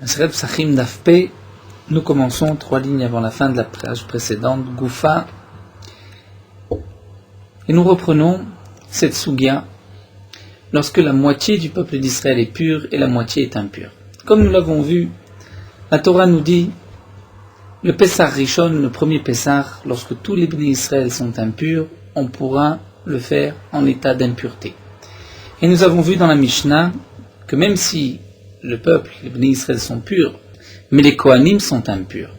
Maseret Psachim Daf P, nous commençons 3 lignes avant la fin de la page précédente, Goufa, et nous reprenons cette Sugya lorsque la moitié du peuple d'Israël est pure et la moitié est impure. Comme nous l'avons vu, la Torah nous dit le Pessah Rishon, le premier Pessah, lorsque tous les bénis d'Israël sont impurs, on pourra le faire en état d'impureté. Et nous avons vu dans la Mishnah que même si le peuple, les bénis d'Israël sont purs, mais les Kohanim sont impurs,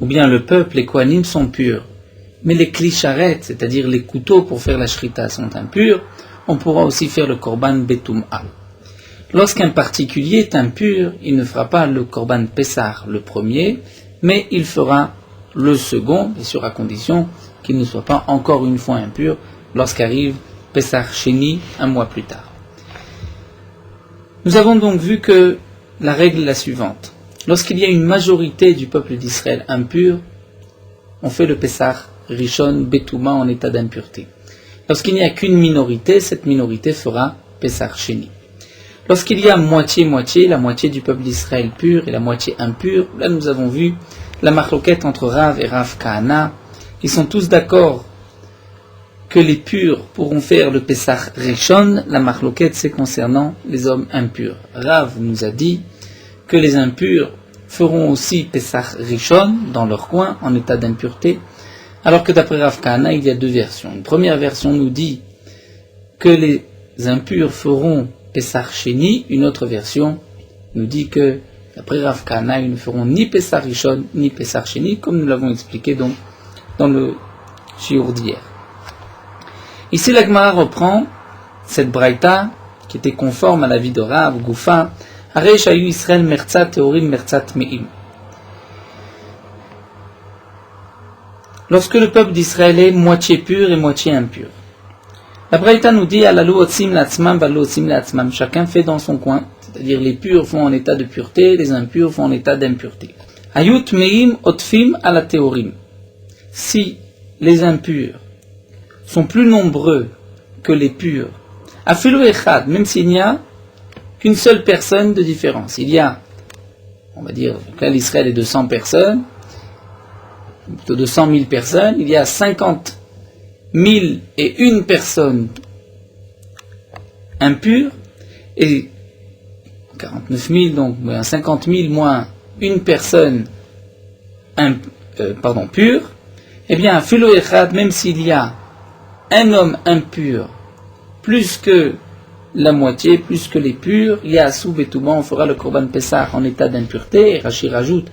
ou bien le peuple, les Kohanim sont purs, mais les Klisharet, c'est-à-dire les couteaux pour faire la Shrita sont impurs, on pourra aussi faire le Korban Betum'a. Lorsqu'un particulier est impur, il ne fera pas le Korban Pessah le premier, mais il fera le second, bien sûr à condition qu'il ne soit pas encore une fois impur lorsqu'arrive Pessah Sheni un mois plus tard. Nous avons donc vu que la règle est la suivante. Lorsqu'il y a une majorité du peuple d'Israël impur, on fait le Pessah Rishon Betouma en état d'impureté. Lorsqu'il n'y a qu'une minorité, cette minorité fera Pessah Sheni. Lorsqu'il y a moitié-moitié, la moitié du peuple d'Israël pur et la moitié impure, là nous avons vu la marloquette entre Rav et Rav Kahana. Ils sont tous d'accord que les purs pourront faire le Pessah Rishon. La marloquette c'est concernant les hommes impurs. Rav nous a dit que les impurs feront aussi Pessah Rishon dans leur coin en état d'impureté, alors que d'après Rav Kahana il y a deux versions. Une première version nous dit que les impurs feront Pessah Sheni, une autre version nous dit que d'après Rav Kahana ils ne feront ni Pessah Rishon ni Pessah Sheni, comme nous l'avons expliqué donc dans le shiur d'hier. Ici la Gemara reprend cette braïta qui était conforme à l'avis de Rav Goufa. Harei shayu Israël mertzat teorim mertzat me'im. Lorsque le peuple d'Israël est moitié pur et moitié impur, la braïta nous dit alalu otzim la'atzmam valo otzim la'atzmam. Chacun fait dans son coin, c'est-à-dire les purs font en état de pureté, les impurs font en état d'impureté. Hayut me'im otfim ala teorim. Si les impurs sont plus nombreux que les purs, afilu echad, même s'il n'y a qu'une seule personne de différence. Il y a, on va dire, là l'Israël est de 100 personnes, plutôt de 100 000 personnes, il y a 50 001 personnes impures, et 49 000, donc 50 000 moins une personne pure, eh bien, à Philo Echad, même s'il y a un homme impur, plus que la moitié, plus que les purs, il y a Asou Betouma, on fera le Korban Pessah en état d'impureté, et Rashi rajoute,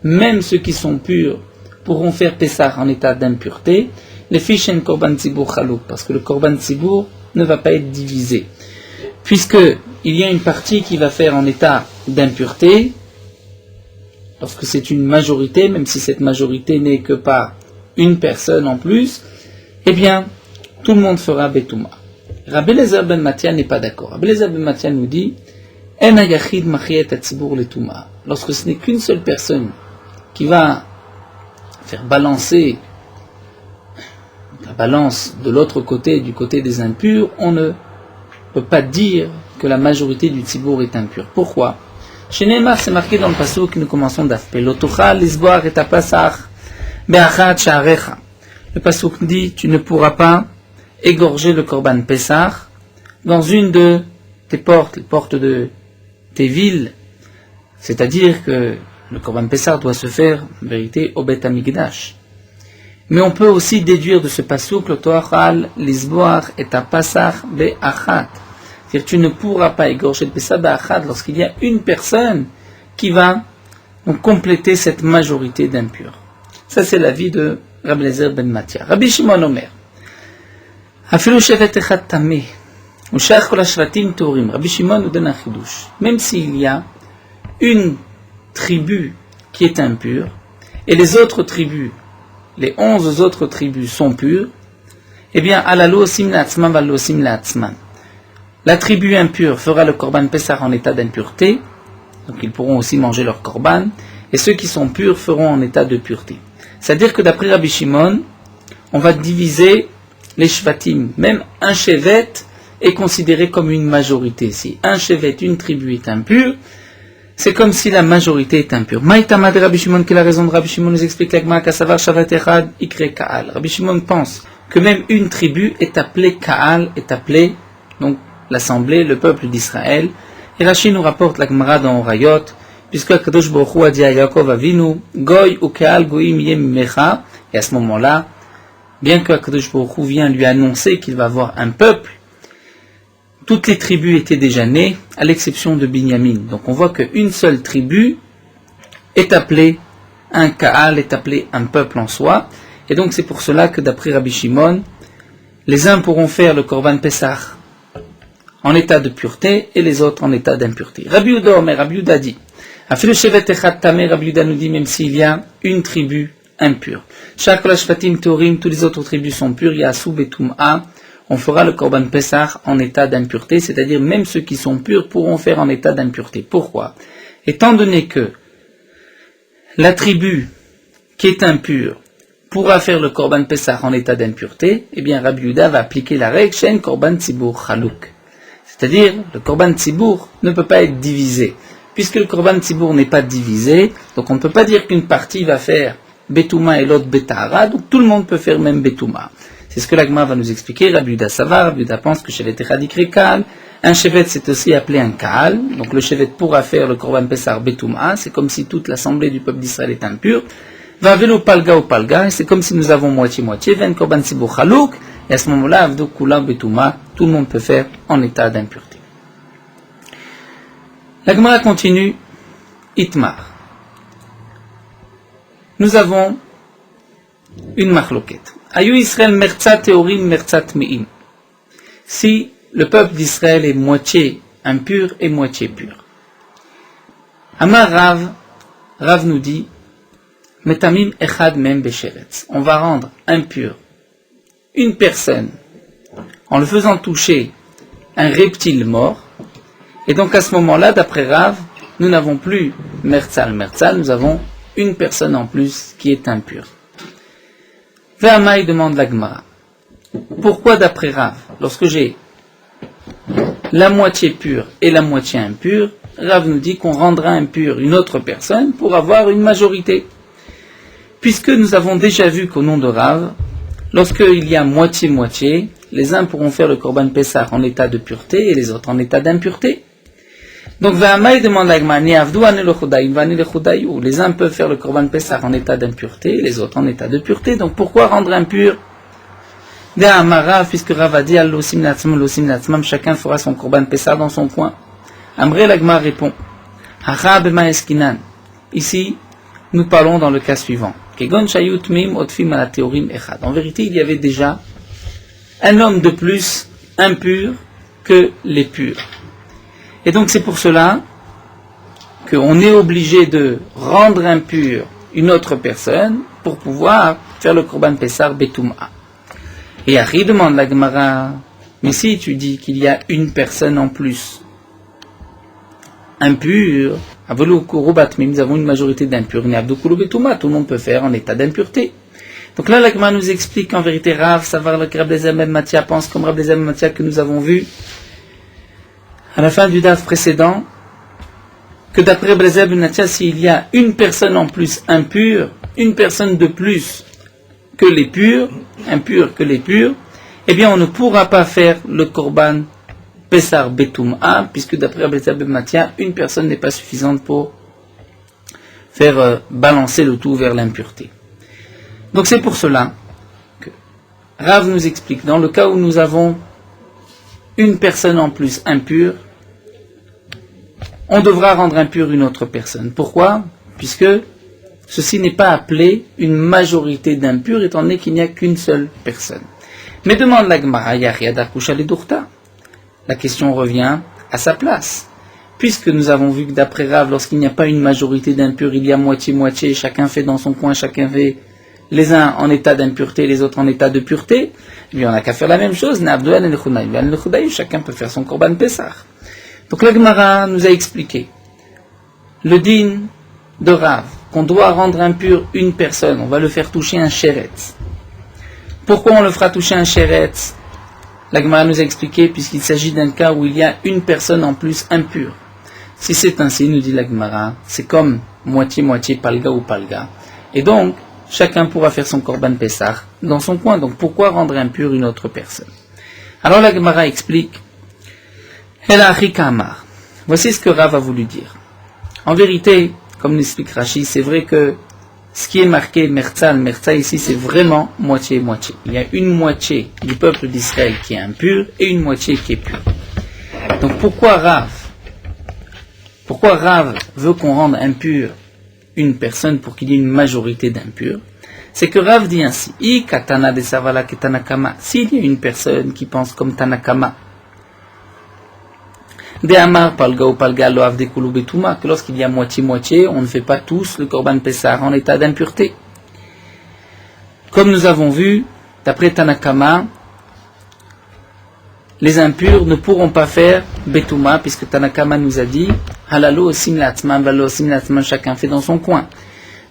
même ceux qui sont purs pourront faire Pessah en état d'impureté, les fiches en Korban Tzibour Chalouk, parce que le Korban Tzibour ne va pas être divisé. Puisque il y a une partie qui va faire en état d'impureté, lorsque c'est une majorité, même si cette majorité n'est que par une personne en plus, eh bien, tout le monde fera Betouma. Rabbi Eliezer ben Matia n'est pas d'accord. Rabbi Eliezer ben Matia nous dit En hayachid machiet hatzibur letuma. Lorsque ce n'est qu'une seule personne qui va faire balancer la balance de l'autre côté, du côté des impurs, on ne peut pas dire que la majorité du tzibour est impure. Pourquoi? Chez Neymar, c'est marqué dans le passouk que nous commençons d'afpe. L'otocha lisboar et apasach be'achat sha'arecha. Le passouk dit tu ne pourras pas égorger le Korban Pessah dans une de tes portes, les portes de tes villes. C'est-à-dire que le Korban Pessah doit se faire, en vérité, au Bet Hamikdash. Mais on peut aussi déduire de ce passouk le Toachal, l'Isboar et ta Passach be'achat. C'est-à-dire tu ne pourras pas égorger le Pessah be'achat lorsqu'il y a une personne qui va donc compléter cette majorité d'impurs. Ça c'est l'avis de Rabbi Eliezer ben Matia. Rabbi Shimon Omer. Afilu shevet echad tameh, ou shach kol hashvatim torim. Rabbi Shimon nous donne un chidouche. Même s'il y a une tribu qui est impure, et les autres tribus, les 11 autres tribus sont pures, eh bien, alalu osim la'atzman v'alalu osim la'atzman. La tribu impure fera le Korban Pessah en état d'impureté, donc ils pourront aussi manger leur Korban, et ceux qui sont purs feront en état de pureté. C'est-à-dire que d'après Rabbi Shimon, on va diviser les shvatim, même un shevet est considéré comme une majorité. Si un shevet, une tribu est impure, c'est comme si la majorité est impure. Maïtama de Rabbi Shimon, quelle est la raison de Rabbi Shimon, nous explique l'Agma, Kassavar Shavat Echad Ikre Kaal. Rabbi Shimon pense que même une tribu est appelée Kaal, est appelée, donc, l'assemblée, le peuple d'Israël. Et Rashi nous rapporte l'Agmara dans Orayot, puisque Kadosh Baruch Hu a dit à Yaakov Avinu, Goy ou Kaal Goyim Yem Mecha, et à ce moment-là, bien que Kadosh Baruch Hu vient lui annoncer qu'il va avoir un peuple, toutes les tribus étaient déjà nées, à l'exception de Binyamin. Donc on voit qu'une seule tribu est appelée un Kaal, est appelée un peuple en soi. Et donc c'est pour cela que d'après Rabbi Shimon, les uns pourront faire le Korban Pessah en état de pureté et les autres en état d'impureté. Rabbi Yehuda Omer, Rabbi Yehuda dit, Afilu Shevet Echad Tameh, Rabbi Yehuda nous dit, même s'il y a une tribu impure. Shakol Shvatim Teorim, toutes les autres tribus sont pures, Yasu Betum'a, on fera le Korban Pessah en état d'impureté, c'est-à-dire même ceux qui sont purs pourront faire en état d'impureté. Pourquoi? Étant donné que la tribu qui est impure pourra faire le Korban Pessah en état d'impureté, eh bien Rabbi Yehuda va appliquer la règle Shen Korban Tzibur Chalouk. C'est-à-dire, le Korban Tzibur ne peut pas être divisé. Puisque le Korban Tzibur n'est pas divisé, donc on ne peut pas dire qu'une partie va faire Betouma et l'autre Betahara, donc tout le monde peut faire même Betouma. C'est ce que l'Agma va nous expliquer. Rabbi Yehuda Savar, Rabbi Yehuda pense que Shevet Echad Ikre Kaal. Un Shevet c'est aussi appelé un Kaal. Donc le Shevet pourra faire le Korban Pessah Betouma. C'est comme si toute l'assemblée du peuple d'Israël est impure. Va velo Palga ou Palga. Et c'est comme si nous avons moitié-moitié. Ven Korban Tzibur Chalouk. Et à ce moment-là, Avdo Kula Betouma. Tout le monde peut faire en état d'impureté. L'Agma continue. Itmar. Nous avons une marloquette. Ayu Israël mertzat teorim mertzat me'im. Si le peuple d'Israël est moitié impur et moitié pur. Amar Rav nous dit, metamim echad mem besheretz. On va rendre impur une personne en le faisant toucher un reptile mort. Et donc à ce moment-là, d'après Rav, nous n'avons plus mertzal, nous avons une personne en plus qui est impure. Ve'amai demande la Gemara. Pourquoi d'après Rav, lorsque j'ai la moitié pure et la moitié impure, Rav nous dit qu'on rendra impure une autre personne pour avoir une majorité. Puisque nous avons déjà vu qu'au nom de Rav, lorsqu'il y a moitié-moitié, les uns pourront faire le Korban Pessah en état de pureté et les autres en état d'impureté. Donc, Ve'amai demande la Gemara, les uns peuvent faire le Korban Pessah en état d'impureté, les autres en état de pureté. Donc, pourquoi rendre impur? Puisque Rav a dit, chacun fera son Korban Pessah dans son coin. Amré la Gemara répond, ici, nous parlons dans le cas suivant. En vérité, il y avait déjà un homme de plus impur que les purs. Et donc c'est pour cela qu'on est obligé de rendre impure une autre personne pour pouvoir faire le Korban Pessah Betouma. Et Ari demande la Gemara, mais si tu dis qu'il y a une personne en plus impure, nous avons une majorité d'impurs, tout le monde peut faire en état d'impureté. Donc là la Gemara nous explique qu'en vérité Rav, savoir le Rabbi Eliezer ben Mathia pense comme Rabbi Eliezer ben Mathia que nous avons vu à la fin du DAF précédent, que d'après Rabbi Eliezer ben Mathia, s'il y a une personne en plus impure, une personne de plus que les purs, impurs que les purs, eh bien on ne pourra pas faire le Korban Pessah Betouma, puisque d'après Rabbi Eliezer ben Mathia, une personne n'est pas suffisante pour faire balancer le tout vers l'impureté. Donc c'est pour cela que Rav nous explique, dans le cas où nous avons une personne en plus impure, on devra rendre impure une autre personne. Pourquoi? Puisque ceci n'est pas appelé une majorité d'impurs, étant donné qu'il n'y a qu'une seule personne. Mais demande la Gemara, la question revient à sa place. Puisque nous avons vu que d'après Rav, lorsqu'il n'y a pas une majorité d'impurs, il y a moitié-moitié, chacun fait dans son coin, chacun fait les uns en état d'impureté, les autres en état de pureté, eh bien on n'a qu'à faire la même chose, chacun peut faire son Korban Pessah. Donc la Gemara nous a expliqué le din de Rav, qu'on doit rendre impur une personne, on va le faire toucher un sheretz. Pourquoi on le fera toucher un sheretz? La Gemara nous a expliqué puisqu'il s'agit d'un cas où il y a une personne en plus impure. Si c'est ainsi, nous dit la Gemara, c'est comme moitié-moitié, palga ou palga. Et donc, chacun pourra faire son korban Pessah dans son coin. Donc pourquoi rendre impure une autre personne? Alors la Gemara explique, voici ce que Rav a voulu dire. En vérité, comme l'explique Rashi, c'est vrai que ce qui est marqué Mertzal ici, c'est vraiment moitié-moitié. Il y a une moitié du peuple d'Israël qui est impur et une moitié qui est pure. Donc pourquoi Rav veut qu'on rende impure une personne pour qu'il y ait une majorité d'impurs? C'est que Rav dit ainsi, katana de savala ketanakama, s'il y a une personne qui pense comme Tanakama, de amar palga ou palga lo avdekulu betuma, que lorsqu'il y a moitié-moitié, on ne fait pas tous le korban Pessah en état d'impureté. Comme nous avons vu, d'après Tanakama, les impurs ne pourront pas faire betuma, puisque Tanakama nous a dit, halalo osim latman, valo osim latman, chacun fait dans son coin.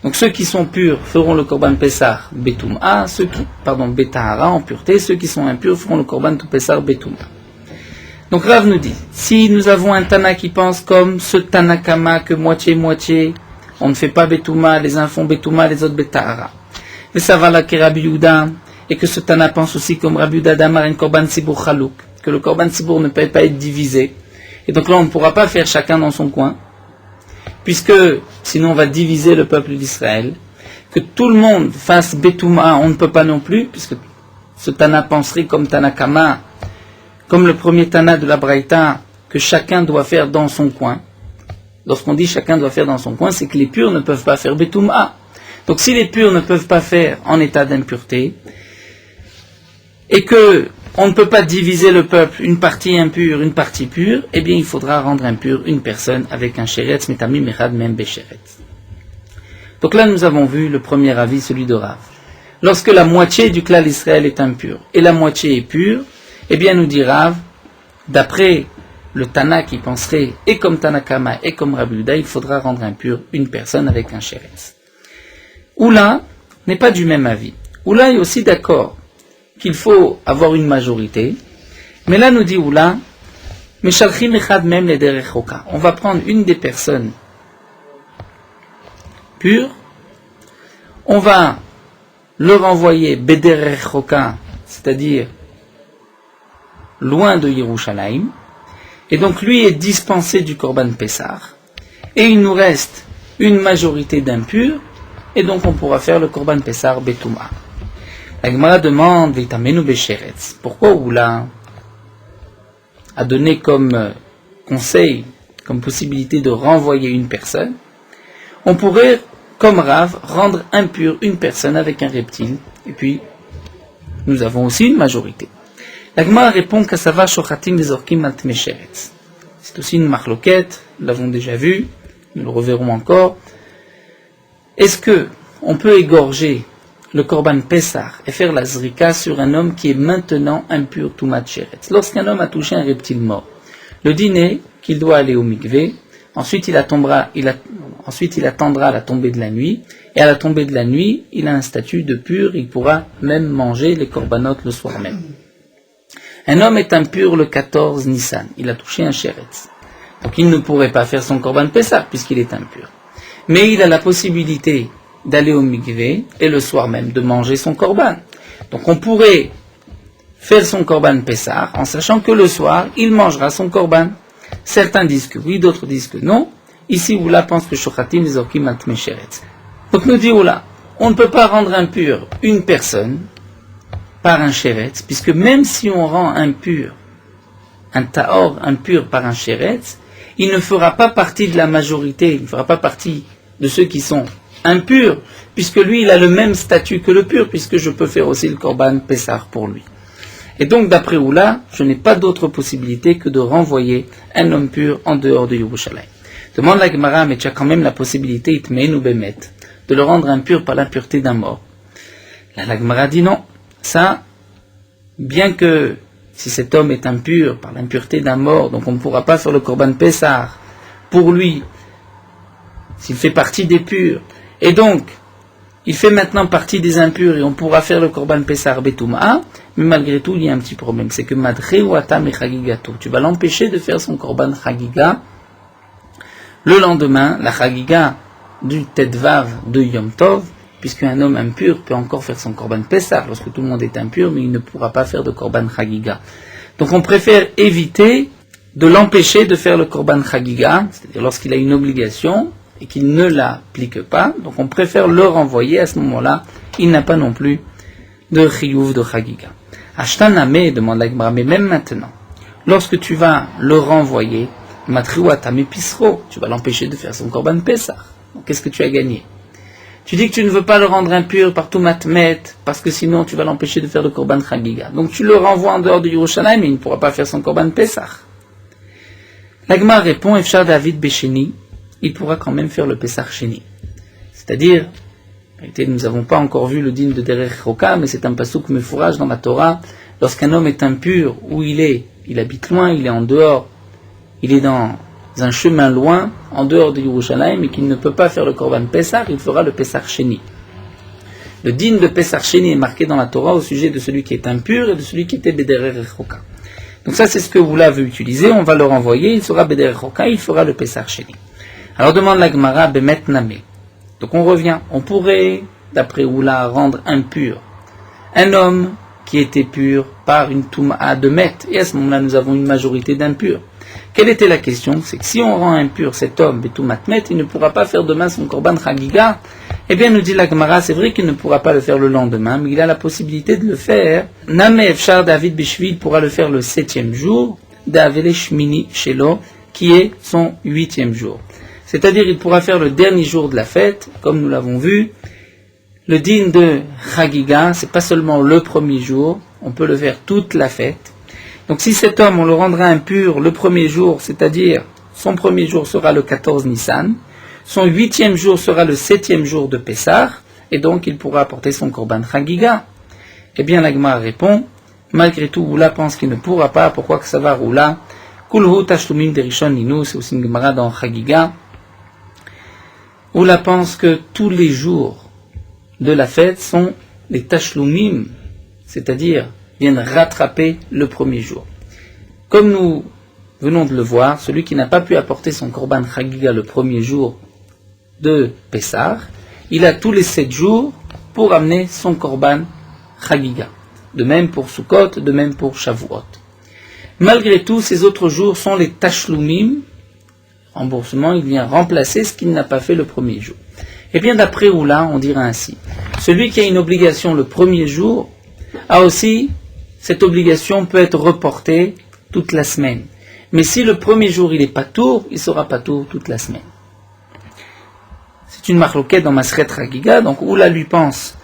Donc ceux qui sont purs feront le korban Pessah betuma, betahara en pureté, ceux qui sont impurs feront le korban Pessah betuma. Donc Rav nous dit, si nous avons un Tana qui pense comme ce Tanakama que moitié-moitié, on ne fait pas betuma, les uns font betuma, les autres betahara. Mais ça va là que Rabbi Yehuda, et que ce Tana pense aussi comme Rabbi Yehuda d'Amar en korban sibur chalouk, que le korban sibur ne peut pas être divisé. Et donc là on ne pourra pas faire chacun dans son coin, puisque sinon on va diviser le peuple d'Israël. Que tout le monde fasse betuma, on ne peut pas non plus, puisque ce Tana penserait comme Tanakama, comme le premier Tana de la Braïta, que chacun doit faire dans son coin. Lorsqu'on dit chacun doit faire dans son coin, c'est que les purs ne peuvent pas faire betuma. Donc si les purs ne peuvent pas faire en état d'impureté, et que on ne peut pas diviser le peuple, une partie impure, une partie pure, eh bien il faudra rendre impure une personne avec un sheretz, metami mechad mem besheretz. Donc là nous avons vu le premier avis, celui de Rav. Lorsque la moitié du clan d'Israël est impure et la moitié est pure, eh bien nous dit Rav, d'après le Tana qui penserait et comme Tanakama et comme Rabbi Yehuda, il faudra rendre impure une personne avec un sheretz. Oula n'est pas du même avis. Oula est aussi d'accord qu'il faut avoir une majorité, mais là nous dit Oula, Meshalchim echad mem le derech choka. On va prendre une des personnes pures, on va le renvoyer bederech choka, c'est-à-dire loin de Yerushalayim, et donc lui est dispensé du korban Pessah, et il nous reste une majorité d'impurs, et donc on pourra faire le korban Pessah betuma. La Gemara demande, pourquoi Oula a donné comme conseil, comme possibilité de renvoyer une personne? On pourrait, comme Rav, rendre impure une personne avec un reptile, et puis nous avons aussi une majorité. La Gemara répond qu'Asava shochatim vezorkim al tmei sheretz. C'est aussi une marloquette, nous l'avons déjà vu, nous le reverrons encore. Est-ce que on peut égorger le korban Pessah et faire la zrika sur un homme qui est maintenant impur tumat sheretz? Lorsqu'un homme a touché un reptile mort, le dîner qu'il doit aller au mikvé, ensuite il attendra la tombée de la nuit, et à la tombée de la nuit, il a un statut de pur, il pourra même manger les korbanot le soir même. Un homme est impur le 14 Nissan, il a touché un sheretz. Donc il ne pourrait pas faire son korban Pessah puisqu'il est impur. Mais il a la possibilité d'aller au mikvé et le soir même de manger son korban. Donc on pourrait faire son korban Pessah en sachant que le soir il mangera son korban. Certains disent que oui, d'autres disent que non. Ici Oula pense que shochatim vezorkim al tmei sheretz. Donc nous dit Oula, on ne peut pas rendre impur une personne par un sheretz, puisque même si on rend impur un taor impur par un sheretz, il ne fera pas partie de la majorité, il ne fera pas partie de ceux qui sont impurs, puisque lui il a le même statut que le pur, puisque je peux faire aussi le korban Pessah pour lui. Et donc d'après Oula, je n'ai pas d'autre possibilité que de renvoyer un homme pur en dehors de Yerushalayim. Demande la Gemara, mais tu as quand même la possibilité, itmein ou bemet, de le rendre impur par l'impureté d'un mort. Là la Gemara dit non. Ça, bien que si cet homme est impur par l'impureté d'un mort, donc on ne pourra pas faire le korban Pessah pour lui, s'il fait partie des purs, et donc il fait maintenant partie des impurs et on pourra faire le korban Pessah betuma, mais malgré tout il y a un petit problème, c'est que madre ou atam et chagigato, tu vas l'empêcher de faire son korban chagiga Le lendemain, la chagiga du Tedvav de Yom Tov, puisqu'un homme impur peut encore faire son korban Pessah, lorsque tout le monde est impur, mais il ne pourra pas faire de korban chagiga. Donc on préfère éviter de l'empêcher de faire le korban chagiga, c'est-à-dire lorsqu'il a une obligation et qu'il ne l'applique pas, donc on préfère le renvoyer à ce moment-là, il n'a pas non plus de chiyuv de chagiga. Ashtaname, demande la Gemara, mais même maintenant, lorsque tu vas le renvoyer, matriwatame pisro, tu vas l'empêcher de faire son korban Pessah. Donc qu'est-ce que tu as gagné? Tu dis que tu ne veux pas le rendre impur par tout matmet, parce que sinon tu vas l'empêcher de faire le korban chagiga. Donc tu le renvoies en dehors de Yerushalayim, mais il ne pourra pas faire son korban Pessah. La Gemara répond, Efshar David Besheni, il pourra quand même faire le Pessah Sheni. C'est-à-dire, en réalité, nous n'avons pas encore vu le din de Derech Roka, mais c'est un pasuk mefourage dans la Torah. Lorsqu'un homme est impur, où il habite loin, il est en dehors, il est dans un chemin loin, en dehors de Yerushalayim, et qu'il ne peut pas faire le korban Pessah, il fera le Pessah Sheni. Le din de Pessah Sheni est marqué dans la Torah au sujet de celui qui est impur et de celui qui était Bederech Roka. Donc ça, c'est ce que Oula veut utiliser, on va le renvoyer, il sera Bederech Roka, il fera le Pessah Sheni. Alors demande la Gemara, Bemet Name. Donc on revient, on pourrait, d'après Oula, rendre impur un homme qui était pur par une Touma de Met, et à ce moment-là, nous avons une majorité d'impurs. Quelle était la question? C'est que si on rend impur cet homme, Betoumat Met, il ne pourra pas faire demain son korban chagiga. Eh bien, nous dit la Gemara, c'est vrai qu'il ne pourra pas le faire le lendemain, mais il a la possibilité de le faire. Name Efshar David Beshvil pourra le faire le 7e jour, d'Avele Shmini Shelo, qui est son 8e jour. C'est-à-dire, il pourra faire le dernier jour de la fête, comme nous l'avons vu. Le din de chagiga, c'est pas seulement le premier jour, on peut le faire toute la fête. Donc si cet homme, on le rendra impur le premier jour, c'est-à-dire son premier jour sera le 14 Nissan, son 8e jour sera le 7e jour de Pessah, et donc il pourra apporter son korban chagiga. Eh bien la Gemara répond, malgré tout, Oula pense qu'il ne pourra pas, pourquoi que ça va Oula? Kulhu tashlumim derishon ninu, c'est aussi une Gemara dans chagiga. Oula pense que tous les jours de la fête sont les tashlumim, c'est-à-dire viennent rattraper le premier jour. Comme nous venons de le voir, celui qui n'a pas pu apporter son korban chagiga le premier jour de Pessah, il a tous les 7 jours pour amener son korban chagiga. De même pour Sukkot, de même pour Shavuot. Malgré tout, ces autres jours sont les tashlumim, remboursement, il vient remplacer ce qu'il n'a pas fait le premier jour. Et bien d'après Oula, on dira ainsi, celui qui a une obligation le premier jour a aussi cette obligation peut être reportée toute la semaine. Mais si le premier jour il est patour, il sera patour toute la semaine. C'est une marloquette dans Masret Chagiga, donc Oula lui pense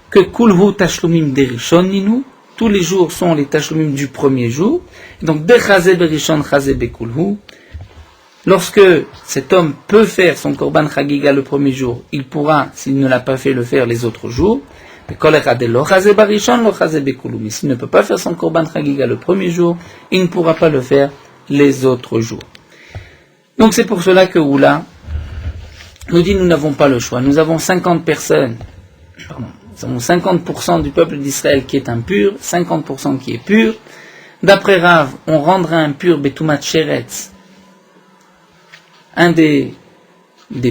que Kulhu Tashlumim Derishon Ninu, tous les jours sont les Tashlumim du premier jour, et donc Bechazé Berishon Chazé Bekulhu, lorsque cet homme peut faire son Korban Chagiga le premier jour, il pourra, s'il ne l'a pas fait, le faire les autres jours. Mais s'il ne peut pas faire son korban chagiga le premier jour, il ne pourra pas le faire les autres jours. Donc c'est pour cela que Oula nous dit nous n'avons pas le choix. Nous avons 50 personnes, nous avons 50% du peuple d'Israël qui est impur, 50% qui est pur. D'après Rav, on rendra impur Betoumat Sheretz, un des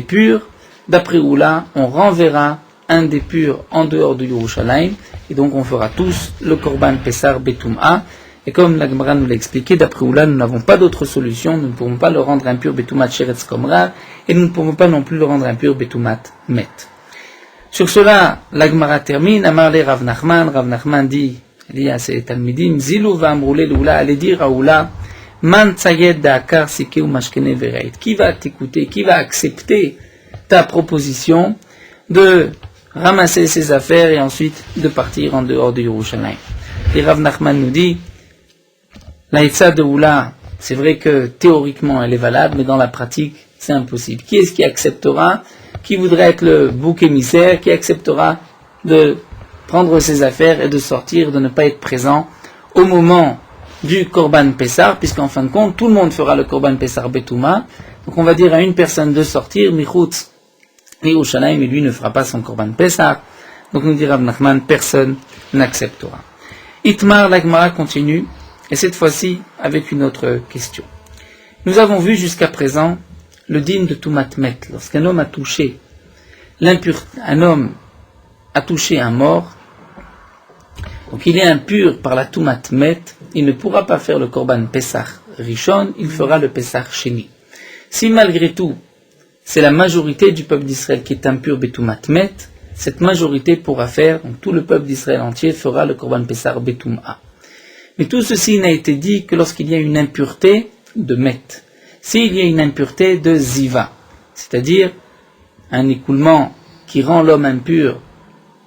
purs. D'après Oula, on renverra un des purs en dehors de Yerushalayim, et donc on fera tous le korban Pessah Betum'a, et comme la Gemara nous l'a expliqué, d'après Oula, nous n'avons pas d'autre solution, nous ne pouvons pas le rendre impur Betumat Sheretz comme Rav, et nous ne pouvons pas non plus le rendre impur Betumat Met. Sur cela, la Gemara termine, Amarle Rav Nachman dit, il y a ces Talmidim, Zilu va amroule l'Oula, allez dire à Oula, Man tsayed da'akar sikeu mashkene vereit, qui va t'écouter, qui va accepter ta proposition de ramasser ses affaires et ensuite de partir en dehors de Yerushalayim. Et Rav Nachman nous dit, la Hitza de Oula, c'est vrai que théoriquement elle est valable, mais dans la pratique c'est impossible. Qui est-ce qui acceptera, qui voudrait être le bouc émissaire, qui acceptera de prendre ses affaires et de sortir, de ne pas être présent au moment du Korban Pessah, puisqu'en fin de compte tout le monde fera le Korban Pessah Betouma, donc on va dire à une personne de sortir, Michutz Yerushalayim, et lui ne fera pas son Korban Pessah. Donc nous dit Rav Nachman, personne n'acceptera. Itmar, la Gemara continue, et cette fois-ci avec une autre question. Nous avons vu jusqu'à présent le din de Tumat Met. Lorsqu'un homme a touché un homme a touché un mort, donc il est impur par la Tumat Met, il ne pourra pas faire le Korban Pesach Rishon, il fera le Pesach Sheni. Si malgré tout, c'est la majorité du peuple d'Israël qui est impur Betumat Met, cette majorité pourra faire, donc tout le peuple d'Israël entier fera le Korban Pesach Betum'a. Mais tout ceci n'a été dit que lorsqu'il y a une impureté de Met. S'il y a une impureté de Ziva, c'est-à-dire un écoulement qui rend l'homme impur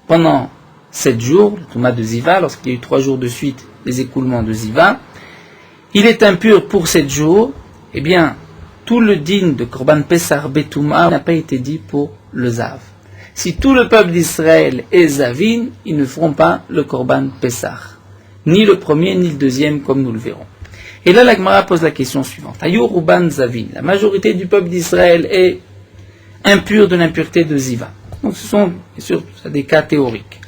pendant 7 jours, le Touma de Ziva, lorsqu'il y a eu 3 jours de suite les écoulements de Ziva, il est impur pour 7 jours, eh bien, tout le din de Korban Pesach Betum'a n'a pas été dit pour le Zav. Si tout le peuple d'Israël est Zavin, ils ne feront pas le Korban Pesach. Ni le premier, ni le deuxième, comme nous le verrons. Et là, la Gemara pose la question suivante. Ayur Ruban Zavin. La majorité du peuple d'Israël est impure de l'impureté de Ziva. Donc ce sont, bien sûr, des cas théoriques.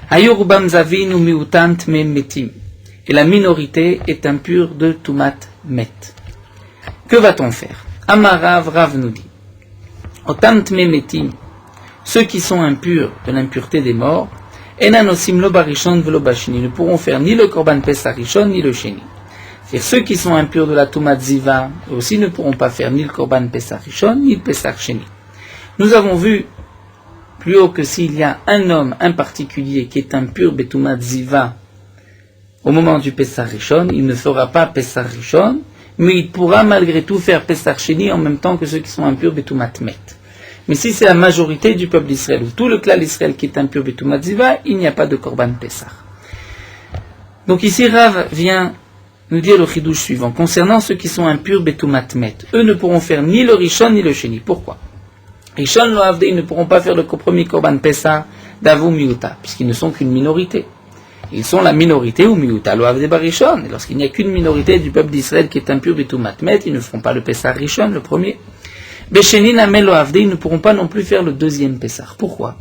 Ayur Ruban Zavin ou Miutant Me Metim. Et la minorité est impure de Tumat Met. Que va-t-on faire? Amarav Rav nous dit. Otam Tme Metim. Ceux qui sont impurs de l'impureté des morts, Enanosim lo barishon velo bashini, ne pourront faire ni le Korban Pesach Rishon ni le Sheni. C'est-à-dire ceux qui sont impurs de la Tumat Ziva aussi ne pourront pas faire ni le Korban Pesach Rishon ni le Pesach Sheni. Nous avons vu plus haut que s'il y a un homme, un particulier qui est impur Betumat Ziva au moment du Pesach Rishon, il ne fera pas Pesach Rishon, mais il pourra malgré tout faire Pesach Sheni en même temps que ceux qui sont impurs Betumat Met. Mais si c'est la majorité du peuple d'Israël, ou tout le clan d'Israël qui est impur Betumat Ziva, il n'y a pas de Korban Pesach. Donc ici Rav vient nous dire le chidouche suivant. Concernant ceux qui sont impurs Betumat Met, eux ne pourront faire ni le Rishon ni le Sheni. Pourquoi? Rishon lo Avde, ils ne pourront pas faire le premier Korban Pesach d'Avu Miuta, puisqu'ils ne sont qu'une minorité. Ils sont la minorité ou Miuta lo Avde Barishon. Et lorsqu'il n'y a qu'une minorité du peuple d'Israël qui est impur Betumat Met, ils ne feront pas le Pesach Rishon, le premier. Besheni Namel lo Avde, ils ne pourront pas non plus faire le deuxième Pesach. Pourquoi?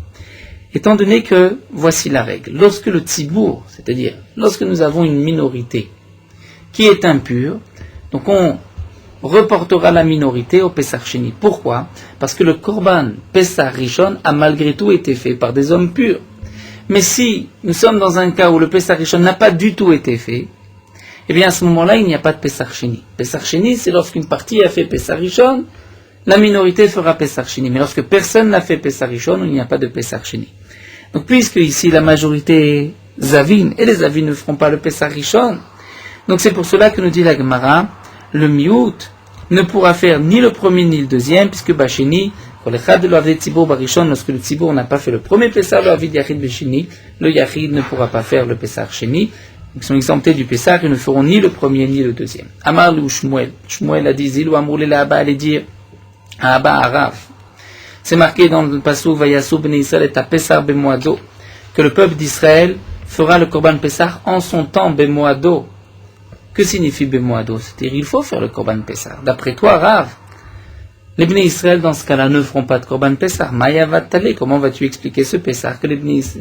Étant donné que, voici la règle, lorsque le Tzibour, c'est-à-dire lorsque nous avons une minorité qui est impure, donc on reportera la minorité au Pesach Sheni. Pourquoi? Parce que le Korban Pesach Rishon a malgré tout été fait par des hommes purs. Mais si nous sommes dans un cas où le Pesach Rishon n'a pas du tout été fait, eh bien à ce moment-là, il n'y a pas de Pesach Sheni. Pesach Sheni, c'est lorsqu'une partie a fait Pesach Rishon, la minorité fera Pesach Sheni. Mais lorsque personne n'a fait Pesach Rishon, il n'y a pas de Pesach Sheni. Donc puisque ici la majorité est Zavin, et les Zavin ne feront pas le Pesach Rishon, donc c'est pour cela que nous dit la Gemara, le Miout ne pourra faire ni le premier ni le deuxième, puisque Basheni, lorsque le Tzibour n'a pas fait le premier Pesach, le Avid Yachid Beshini, le Yachid ne pourra pas faire le Pesach Sheni. Ils sont exemptés du Pesach, ils ne feront ni le premier ni le deuxième. Amar ou Shmuel. Shmuel a dit, Zilou Amour le Abba allait dire, Abba Araf. C'est marqué dans le Pasuk Vayasu Bnei Israël et Pesach Bemoado, que le peuple d'Israël fera le Korban Pesach en son temps Bemoado. Que signifie Bemoado? C'est-à-dire il faut faire le Korban Pesach. D'après toi, Rav, les Bnei Israël dans ce cas-là ne feront pas de Korban Pesach. Maya Vatale, comment vas-tu expliquer ce Pesach,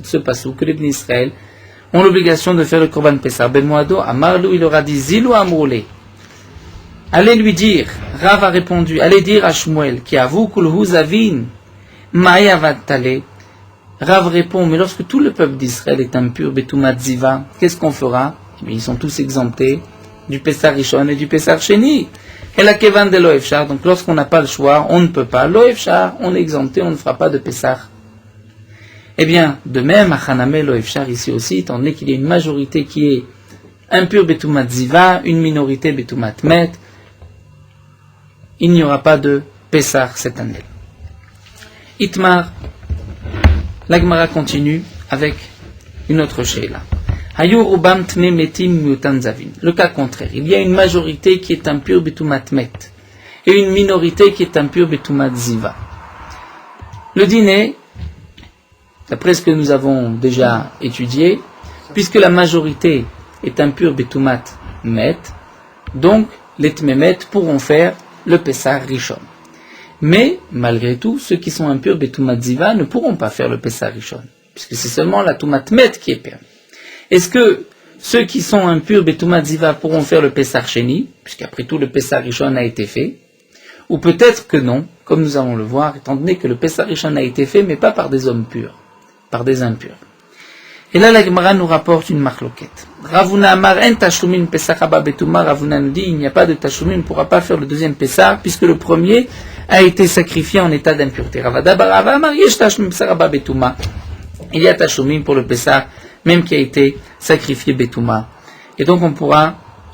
ce Pasuk, que les Bnei Israël ont l'obligation de faire le Korban Pesach? Bemoado, Amarlou, il aura dit Zilou Amourle. Allez lui dire, Rav a répondu, allez dire à Shmuel, qui avoue Kulhu Zavin, Maya Vatale. Rav répond, mais lorsque tout le peuple d'Israël est impur, Betumat Ziva, qu'est-ce qu'on fera? Eh bien, ils sont tous exemptés du Pesach Rishon et du Pesach Sheni. Et la Kevan de Loefchar, donc lorsqu'on n'a pas le choix, on ne peut pas. Loefchar, on est exempté, on ne fera pas de Pesach. Eh bien, de même, à Haname Loefchar, ici aussi, étant donné qu'il y a une majorité qui est impure Betumat Ziva, une minorité Betumat Met, il n'y aura pas de Pesach cette année. Itmar, la Gemara continue avec une autre sheila. Le cas contraire, il y a une majorité qui est impure Betumat Met et une minorité qui est impure Betumat Ziva. Le dîner, d'après ce que nous avons déjà étudié, puisque la majorité est impure Betumat Met, donc les Tmemet pourront faire le Pesach Rishon. Mais, malgré tout, ceux qui sont impurs Betumat Ziva ne pourront pas faire le Pesach Rishon, puisque c'est seulement la Tumat Met qui est permis. Est-ce que ceux qui sont impurs Betumat Ziva pourront faire le Pesach Sheni, puisqu'après tout le Pesach Rishon a été fait, Ou peut-être que non, comme nous allons le voir, étant donné que le Pessah Rishon a été fait, mais pas par des hommes purs, par des impurs. Et là, la Gemara nous rapporte une marloquette. Ravuna Amar en Tashumin Pesach Haba Betuma. Ravuna nous dit il n'y a pas de Tashumin, on ne pourra pas faire le deuxième Pessah, puisque le premier a été sacrifié en état d'impureté. Ravada Barava Amar Yesh Tashumin Pesach Haba Betuma. Il y a Tashumin pour le Pessah, même qui a été sacrifié Betuma. Et donc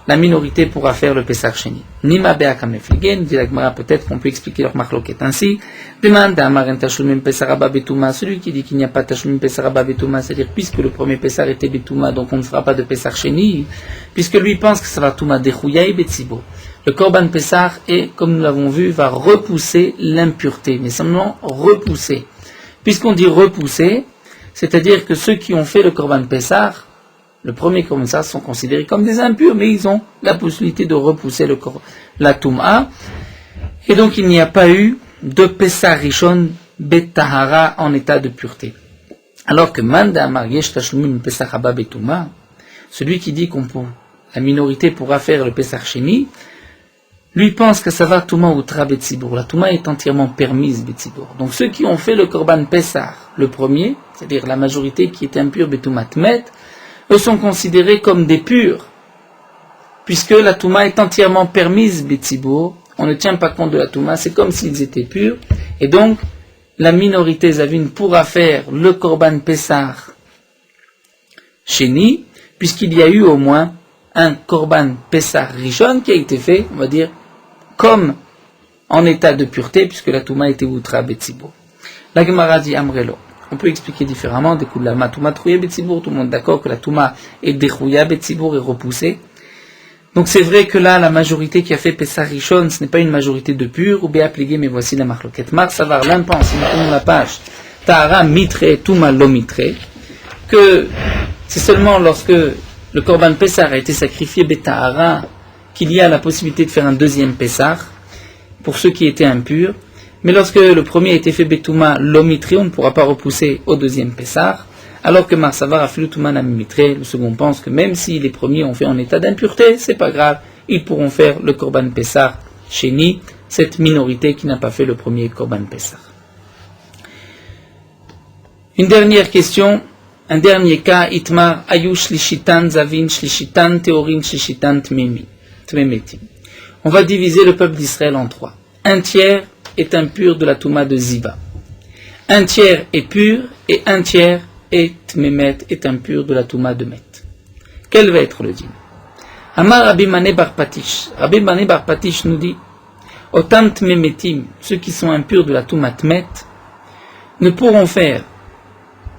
la minorité pourra faire le Pessah Sheni. Nima Be'aka Mefligen, dit la Gemara, peut-être qu'on peut expliquer leur marloquette ainsi. Demande à Amar en Tashumin Pesach Haba Betuma, celui qui dit qu'il n'y a pas Tashumin Pesach Haba Betuma, c'est-à-dire puisque le premier Pessah était Betuma, donc on ne fera pas de Pessah Sheni, puisque lui pense que ça va Touma Dechouya et Betsibo. Le Korban Pessah est, comme nous l'avons vu, va repousser l'impureté, mais seulement repousser. Puisqu'on dit repousser, c'est-à-dire que ceux qui ont fait le Korban Pessah, le premier Korban Pessah, sont considérés comme des impurs, mais ils ont la possibilité de repousser la Touma. Et donc il n'y a pas eu de Pessah Rishon Bet-Tahara en état de pureté. Alors que Manda Amar Yesh Tashlumin Pessah Haba Betuma, celui qui dit la minorité pourra faire le Pessah Sheni, lui pense que ça va Touma Outra Betsibour. La Touma est entièrement permise Betsibour. Donc ceux qui ont fait le Korban Pessah, le premier, c'est-à-dire la majorité qui est impure Betuma Tmet, eux sont considérés comme des purs, puisque la Touma est entièrement permise Betsibour. On ne tient pas compte de la Touma, c'est comme s'ils étaient purs, et donc la minorité Zavin pourra faire le Korban Pessah Sheni, puisqu'il y a eu au moins un Korban Pessah Rishon qui a été fait, on va dire, comme en état de pureté, puisque la Touma était Outra Betsibour. La Gemara dit Amrelo. On peut expliquer différemment, des coups de la Touma Trouya Betsibour, tout le monde est d'accord que la Touma est Dechouya Betsibour et repoussée. Donc c'est vrai que là, la majorité qui a fait Pessah Rishon, ce n'est pas une majorité de pur, ou bien appliqué, mais voici la marloquette. Mar Savar, l'un pense, si nous tournons la page, Tahara Mitre, Touma Lo Mitre, que c'est seulement lorsque le Korban Pessah a été sacrifié Betahara qu'il y a la possibilité de faire un deuxième Pessah, pour ceux qui étaient impurs, mais lorsque le premier a été fait Betouma Lo Mitre, on ne pourra pas repousser au deuxième Pessah. Alors que Marsavar a fait le Touman Mitre, le second pense que même si les premiers ont fait en état d'impureté, c'est pas grave, ils pourront faire le Korban Pessah Sheni, cette minorité qui n'a pas fait le premier Korban Pessah. Une dernière question, un dernier cas, Itmar Ayu Shlishitan Zavin Shlishitan Teorin Shlishitan Tmemetim. On va diviser le peuple d'Israël en trois. Un tiers est impur de la Touma de Ziva. Un tiers est pur et un tiers et Tmemet est impur de la Touma de Met. Quel va être le din? Amar Rabbi Mané Bar Patish. Rabbi Mané Bar Patish nous dit Otam Tmemetim, ceux qui sont impurs de la Touma Tmet, ne pourront faire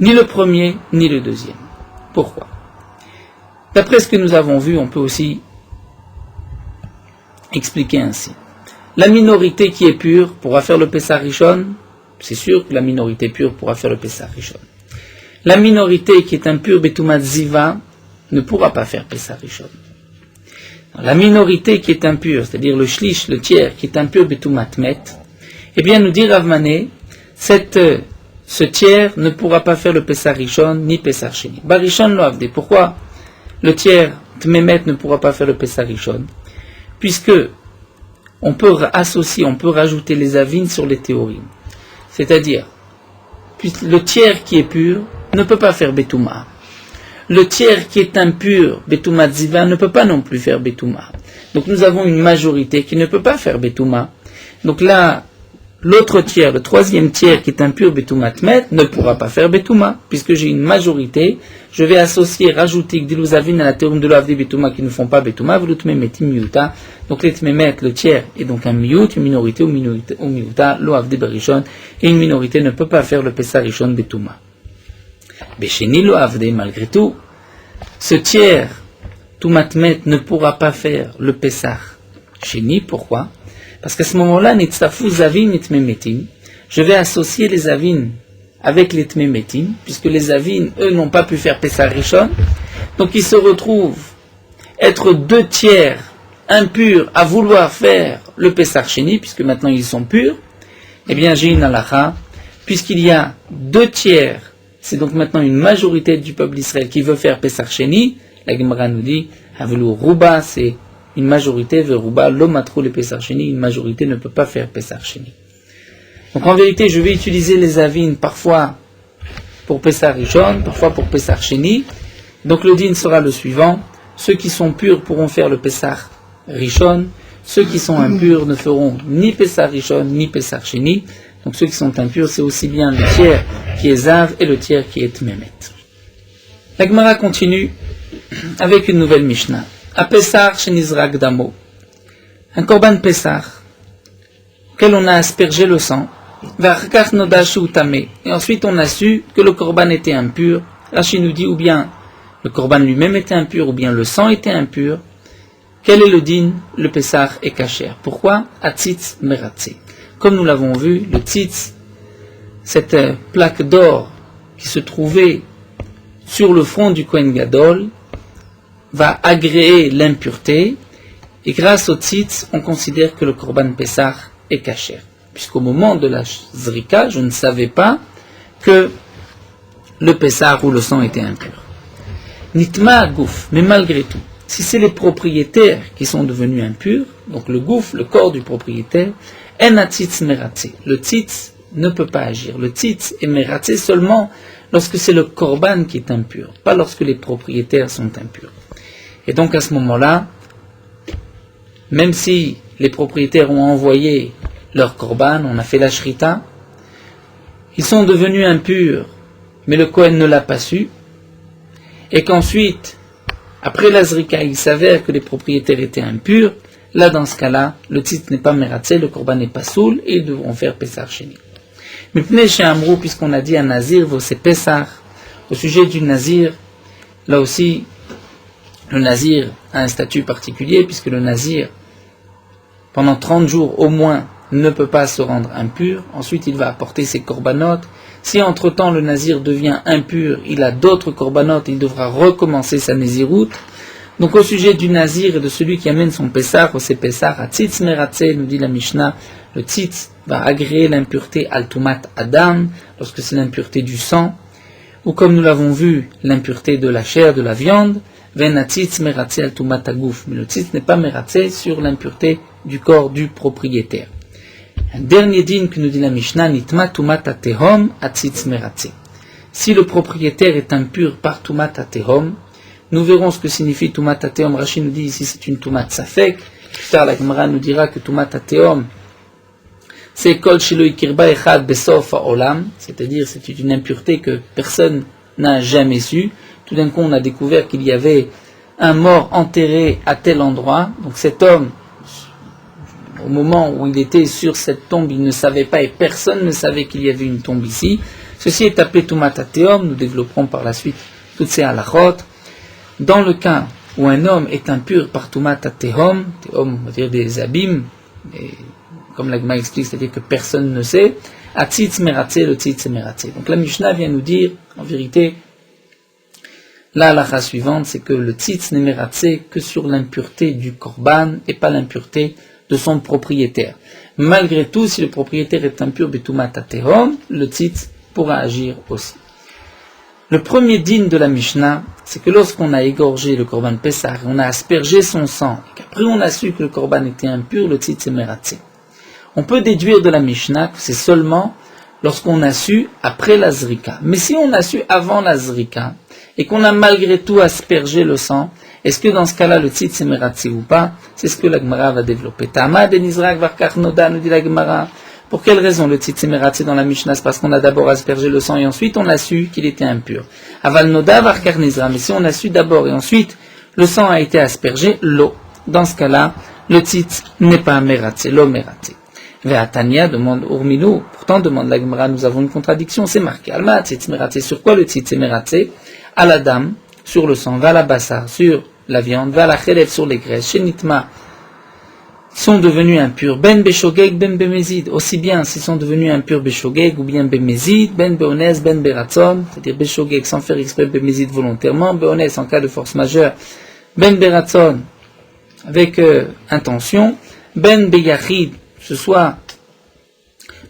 ni le premier ni le deuxième. Pourquoi? D'après ce que nous avons vu, on peut aussi expliquer ainsi. La minorité qui est pure pourra faire le Pessah Rishon, c'est sûr que la minorité pure pourra faire le Pessah Rishon. La minorité qui est impure, Betoumat Ziva, ne pourra pas faire Pessah Rishon. La minorité qui est impure, c'est-à-dire le shlish, le tiers, qui est impur, Betoumat Met, eh bien, nous dit Rav Mané, ce tiers ne pourra pas faire le Pessah Rishon, ni Pessah Sheni. Barishon lo avde. Pourquoi le tiers, Tmemet, ne pourra pas faire le Pessah Rishon? Puisque on peut associer, on peut rajouter les avines sur les théories. C'est-à-dire, le tiers qui est pur ne peut pas faire Betouma. Le tiers qui est impur, Betouma Ziva, ne peut pas non plus faire Betouma. Donc nous avons une majorité qui ne peut pas faire Betouma. Donc là, l'autre tiers, le troisième tiers qui est impur, Betouma Tmet, ne pourra pas faire Betouma, puisque j'ai une majorité. Je vais associer, rajouter Gdiluzavin à la théorème de l'Avdi Betouma qui ne font pas Betouma, Vlutmemetim Miuta. Donc les Tmemet, le tiers, est donc un Miut, une minorité ou Miuta, l'Avdi Berishon, et une minorité ne peut pas faire le Pessah Rishon Betouma. Besheni l'Avdi, malgré tout, ce tiers, Toumatmet, ne pourra pas faire le Pessah Sheni. Pourquoi? Parce qu'à ce moment-là, Nitzafu Zavin et Tmemetim, je vais associer les Zavin avec les Tmemetim, puisque les Zavin, eux, n'ont pas pu faire Pessah Rishon, donc ils se retrouvent être deux tiers impurs à vouloir faire le Pessah Sheni, puisque maintenant ils sont purs. Eh bien, j'ai une halakha, puisqu'il y a deux tiers, c'est donc maintenant une majorité du peuple d'Israël qui veut faire Pessah Sheni, la Gemara nous dit, Havelu Ruba, c'est une majorité, veruba, lomatru le Pesach Sheni, une majorité ne peut pas faire Pesach Sheni. Donc en vérité, je vais utiliser les avines parfois pour Pesach Rishon, parfois pour Pesach Sheni. Donc le din sera le suivant, ceux qui sont purs pourront faire le Pesach Rishon, ceux qui sont impurs ne feront ni Pesach Rishon, ni Pesach Sheni. Donc ceux qui sont impurs, c'est aussi bien le tiers qui est Zav et le tiers qui est Mehmet. La Gemara continue avec une nouvelle Mishnah. A Pesach Shenizrak Damo. Un korban Pesach, auquel on a aspergé le sang. Et ensuite on a su que le korban était impur. Rashi nous dit ou bien le korban lui-même était impur, ou bien le sang était impur. Quel est le din? Le Pesach est kasher. Pourquoi? Atzitz meratze. Comme nous l'avons vu, le tzitz, cette plaque d'or qui se trouvait sur le front du Kohen Gadol, va agréer l'impureté, et grâce au tzitz, on considère que le korban Pesach est kasher. Puisqu'au moment de la zrika, je ne savais pas que le Pesach ou le sang était impur. Nitma gouf, mais malgré tout, si c'est les propriétaires qui sont devenus impurs, donc le gouf, le corps du propriétaire, en atzitz meratze. Le tzitz ne peut pas agir. Le tzitz est meratze seulement lorsque c'est le korban qui est impur, pas lorsque les propriétaires sont impurs. Et donc à ce moment-là, même si les propriétaires ont envoyé leur korban, on a fait la shrita, ils sont devenus impurs, mais le Kohen ne l'a pas su, et qu'ensuite, après la zrika, il s'avère que les propriétaires étaient impurs, là dans ce cas-là, le tzitz n'est pas meratze, le korban n'est pas soul, et ils devront faire Pesach Sheni. Mais pnei chez Amrou, puisqu'on a dit à Nazir, c'est Pesach, au sujet du Nazir, là aussi, le Nazir a un statut particulier, puisque le Nazir, pendant 30 jours au moins, ne peut pas se rendre impur. Ensuite, il va apporter ses corbanotes. Si entre-temps le Nazir devient impur, il a d'autres corbanotes, il devra recommencer sa Néziroute. Donc au sujet du Nazir et de celui qui amène son Pessah, c'est Pessah, à Tzitz Meratze, nous dit la Mishnah, le Tzitz va agréer l'impureté Al-Tumat Adam, lorsque c'est l'impureté du sang, ou comme nous l'avons vu, l'impureté de la chair, de la viande, Ven Tzitz Meratze Al-Tumat Agouf, mais le Tzitz n'est pas Meratze sur l'impureté du corps du propriétaire. Un dernier din que nous dit la Mishnah, Nitma Tumat Atehom Atzitz Meratze. Si le propriétaire est impur par Tumat Atehom, nous verrons ce que signifie Tumat Atehom. Rashi nous dit ici c'est une Tumat Safek. Plus tard la Gemara nous dira que Tumat Atehom c'est Kol Shelo Ikirba Echad Besof Haolam, c'est-à-dire c'est une impureté que personne n'a jamais su. Tout d'un coup on a découvert qu'il y avait un mort enterré à tel endroit, donc cet homme, au moment où il était sur cette tombe, il ne savait pas et personne ne savait qu'il y avait une tombe ici. Ceci est appelé Tumat Atehom, nous développerons par la suite toutes ces halachot. Dans le cas où un homme est impur par Tumat Atehom, Tehom, on va dire des abîmes, et comme la Gemara explique, c'est-à-dire que personne ne sait, Atzitz Meratze, le Tzitz Meratze. Donc la Mishnah vient nous dire, en vérité, la halakha suivante, c'est que le Tzitz n'est Meratze que sur l'impureté du korban et pas l'impureté de son propriétaire. Malgré tout, si le propriétaire est impur, Betumat Atehom, le Tzitz pourra agir aussi. Le premier din de la Mishnah, c'est que lorsqu'on a égorgé le korban Pessah, on a aspergé son sang, et qu'après on a su que le korban était impur, le Tzitz est Meratze. On peut déduire de la Mishnah que c'est seulement lorsqu'on a su après la zrika. Mais si on a su avant la zrika, et qu'on a malgré tout aspergé le sang, est-ce que dans ce cas-là, le tzitz est meratze ou pas? C'est ce que la Gemara va développer. Ta'amad en Nizrak varkach noda, nous dit la Gemara. Pour quelle raison le tzitz est meratze dans la Mishnah? C'est parce qu'on a d'abord aspergé le sang et ensuite on a su qu'il était impur. Aval noda varkach nizra. Mais si on a su d'abord et ensuite le sang a été aspergé, l'eau. Dans ce cas-là, le tzitz n'est pas meratze, l'eau meratze. Ve'atania demande Urminou. Pourtant, demande la Gemara, nous avons une contradiction. C'est marqué. Alma tzitz meratze. Sur quoi le tzitz est meratze? À la dame, sur le sang, va la bassar, sur la viande, va la chélève, sur les graisses, chez Nitma, sont devenus impurs, ben beshogeg, ben bemezid, aussi bien s'ils sont devenus impurs beshogeg, ou bien bemezid, ben beones, ben beratzon, c'est-à-dire beshogeg sans faire exprès, bemezid volontairement, beones en cas de force majeure, ben beratzon avec intention, ben beyachid, ce soit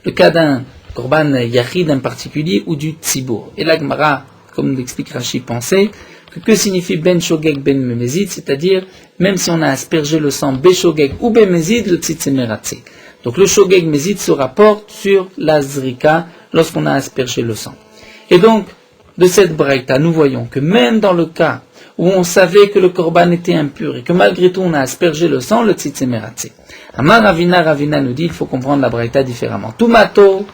le cas d'un korban yachid en particulier, ou du tzibour. Et la Gemara, comme l'explique Rashi, pensait Que signifie ben shogeg ben bemezid, c'est-à-dire même si on a aspergé le sang beshogeg ou bemezid, le tzitz est meratzé. Donc le shogeg mezid se rapporte sur la zrika lorsqu'on a aspergé le sang. Et donc, de cette braïta, nous voyons que même dans le cas où on savait que le korban était impur et que malgré tout on a aspergé le sang, le tzitz est meratzé. Amar Ravina nous dit, il faut comprendre la braïta différemment. Tumato,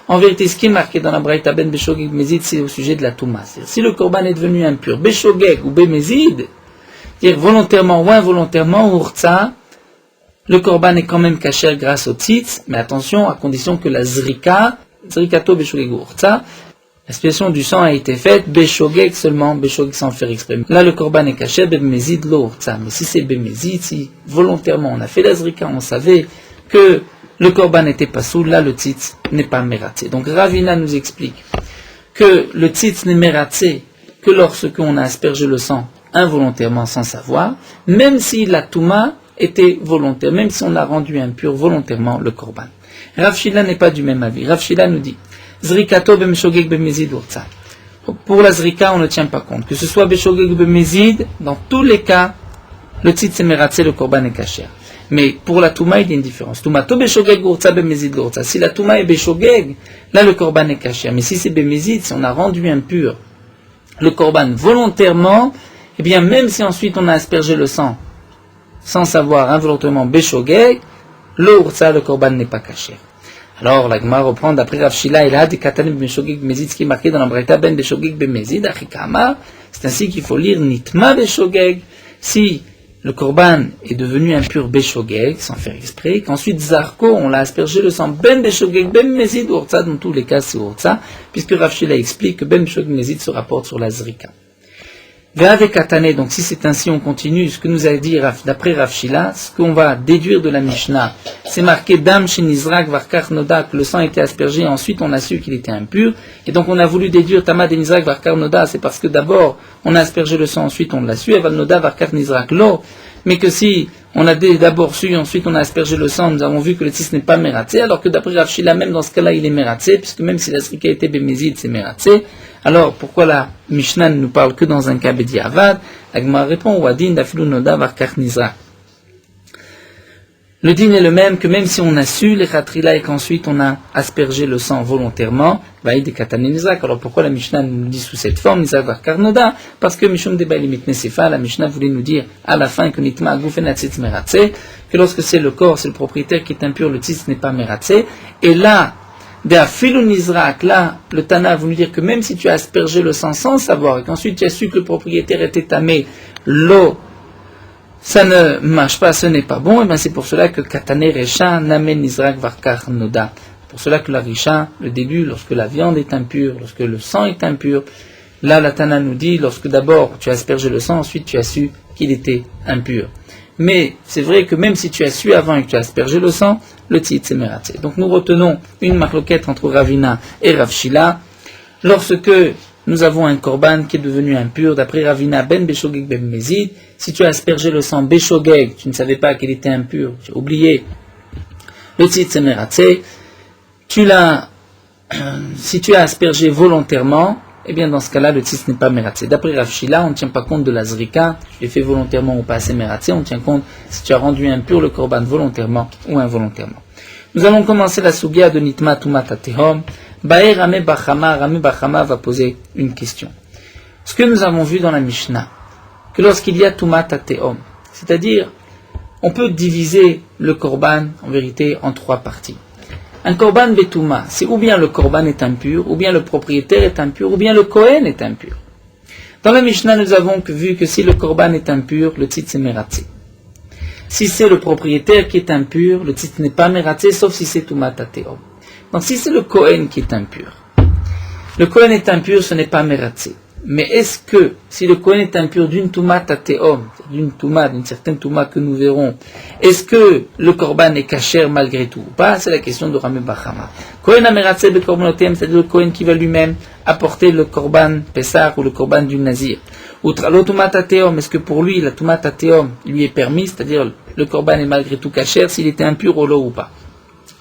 en vérité, ce qui est marqué dans la braïta ben beshogeg mezid, c'est au sujet de la touma. C'est-à-dire, si le korban est devenu impur, beshogeg ou bemezid, c'est-à-dire volontairement ou involontairement, ou urtsa, le korban est quand même caché grâce au tzitz, mais attention, à condition que la zrikato beshogeg ou urtsa, l'expiation du sang a été faite, beshogeg seulement, beshogeg sans faire exprès. Là, le korban est caché, bemezid lo urtsa. Mais si c'est bemezid, si volontairement on a fait la zrika, on savait que le korban n'était pas soul, là le tzitz n'est pas meratzé. Donc Ravina nous explique que le tzitz n'est meratzé que lorsqu'on a aspergé le sang involontairement sans savoir, même si la touma était volontaire, même si on a rendu impur volontairement le korban. Rav Shila n'est pas du même avis. Rav Shila nous dit Zrikato b'meshogeg b'mezid urtsa. Pour la zrika, on ne tient pas compte. Que ce soit b'meshogeg b'mezid, dans tous les cas, le tzitz est meratzé, le korban est kasher. Mais pour la touma, il y a une différence. Tumato b'meshogeg urtsa b'mezid urtsa. Si la touma est b'meshogeg, là le korban est kasher. Mais si c'est b'mezid, si on a rendu impur le korban volontairement, eh bien même si ensuite on a aspergé le sang sans savoir involontairement b'meshogeg, le korban n'est pas kasher. Alors, la Gemara reprend d'après Rav Shila, il a des katanim b'meshogeg b'mezid, ce qui est marqué dans la braïta ben b'meshogeg b'mezid, achikama, c'est ainsi qu'il faut lire nitma b'meshogeg, si le korban est devenu impur b'meshogeg, sans faire exprès, qu'ensuite zarko, on l'a aspergé le sang ben b'meshogeg b'mezid, urtsa, dans tous les cas c'est urtsa, puisque Rav Shila explique que ben b'meshogeg b'mezid se rapporte sur la zrika. Ve'ave katane, donc si c'est ainsi, on continue, ce que nous a dit d'après Rav Shila, ce qu'on va déduire de la Mishnah, c'est marqué dam shenizrak varkar noda, que le sang a été aspergé, et ensuite on a su qu'il était impur, et donc on a voulu déduire tamad et nizrak varkar noda, c'est parce que d'abord on a aspergé le sang, ensuite on l'a su, eval noda varkar nizrak lo, mais que si on a d'abord su, ensuite on a aspergé le sang, nous avons vu que le tzitz n'est pas meratzé, alors que d'après Rav Shila, même dans ce cas-là, il est meratzé, puisque même si la zrika était b'mezid, c'est meratzé. Alors, pourquoi la Mishnah ne nous parle que dans un cas b'diavad? La Gemara répond, Wadin dafilu noda varkar nizrak. Le din est le même que même si on a su les khatrila et qu'ensuite on a aspergé le sang volontairement, vaïd et katane nizrak. Alors pourquoi la Mishnah nous dit sous cette forme, nizrak varkar noda? Parce que Mishum deba limit nesefa, la Mishnah voulait nous dire à la fin que nitma gufenat tzitz meratzé, que lorsque c'est le corps, c'est le propriétaire qui est impur, le tzitz n'est pas meratzé. Et là, là, le Tana a voulu dire que même si tu as aspergé le sang sans savoir et qu'ensuite tu as su que le propriétaire était tamé, l'eau, ça ne marche pas, ce n'est pas bon, et bien c'est pour cela que Katane Recha Namen Nizrak Varkar Noda. Pour cela que la Risha, le début, lorsque la viande est impure, lorsque le sang est impur, là la Tana nous dit, lorsque d'abord tu as aspergé le sang, ensuite tu as su qu'il était impur. Mais c'est vrai que même si tu as su avant et que tu as aspergé le sang, le tzitz est meratzé. Donc nous retenons une marloquette entre Ravina et Rav Shila. Lorsque nous avons un korban qui est devenu impur, d'après Ravina, ben beshogeg ben mezid, si tu as aspergé le sang beshogeg, tu ne savais pas qu'il était impur, tu as oublié, le tzitz est meratzé. Si tu as aspergé volontairement, eh bien dans ce cas-là, le tzitz n'est pas meratzé. D'après Rav Shila, on ne tient pas compte de la zrika, tu l'as fait volontairement ou pas assez meratzé, on tient compte si tu as rendu impur le korban volontairement ou involontairement. Nous allons commencer la sugia de Nitma Tumat Atehom. Baer Rame Bachama va poser une question. Ce que nous avons vu dans la Mishnah, que lorsqu'il y a Tumat Atehom, c'est-à-dire, on peut diviser le korban, en vérité, en trois parties. Un korban betuma, c'est ou bien le korban est impur, ou bien le propriétaire est impur, ou bien le kohen est impur. Dans la Mishnah, nous avons vu que si le korban est impur, le tzitz est meratzé. Si c'est le propriétaire qui est impur, le tzitz n'est pas meratzé, sauf si c'est tumat ateom. Donc si c'est le kohen qui est impur, le kohen est impur, ce n'est pas meratzé. Mais est-ce que, si le kohen est impur d'une tumat ateom, d'une certaine tumat que nous verrons, est-ce que le korban est kasher malgré tout ou pas? C'est la question de Rame Bachama. Kohen ameratzé be korban, c'est-à-dire le kohen qui va lui-même apporter le korban Pessah ou le korban du Nazir. Outre le tumat ateom, est-ce que pour lui, la tumat ateom lui est permis, c'est-à-dire le korban est malgré tout kasher s'il était impur ou pas?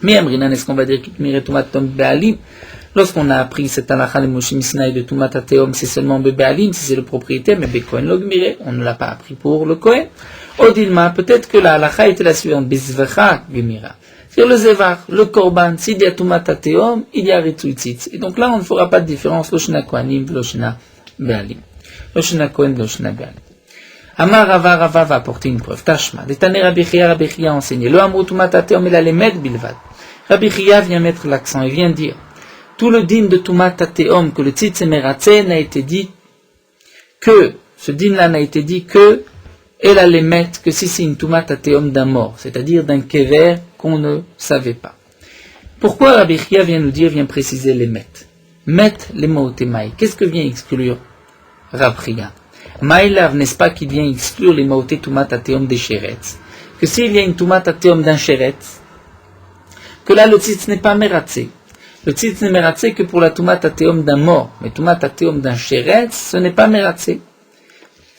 Mais Amrinan, est-ce qu'on va dire qu'il mérite tumat tom be'alim? Lorsqu'on a appris cette halakha le Moshe Misnaï de Tumat Ateom, c'est seulement Be'alim, si c'est le propriétaire, mais Be'Kohen Logmire, on ne l'a pas appris pour le Kohen. Odilma, peut-être que la halakha était la suivante, Bezvecha Gemira. Sur le Zevar, le Korban, s'il y a Tumat Ateom, il y a Ritzuitzitz. Et donc là, on ne fera pas de différence, Loshna Kohanim, Loshna Be'alim. Loshna Kohen, Loshna Be'alim. Amar Rava va apporter une preuve. Tashma. Détané Rabbi Chia a enseigné. Le Amrou Tumat Ateom, il a les mettre bilvad. Rabbi Chia vient mettre l'accent et vient dire tout le din de Tumat Ateom, que le tzitz meratze n'a été dit que, ce din-là n'a été dit que, elle a les mettre que si c'est une Tumat Ateom d'un mort, c'est-à-dire d'un kever qu'on ne savait pas. Pourquoi Rabbi Chia vient nous dire, vient préciser les met? Met les maotemai. Qu'est-ce que vient exclure Rabbi Chia? Maïlav, n'est-ce pas qu'il vient exclure les maoté Tumat Ateom des sheretz? Que s'il y a une Tumat Ateom d'un sheretz, que là le tzitz n'est pas meratze. Le tzitz n'est meratze que pour la Tumat Ateom d'un mort, mais Tumat Ateom d'un sheretz, ce n'est pas meratze.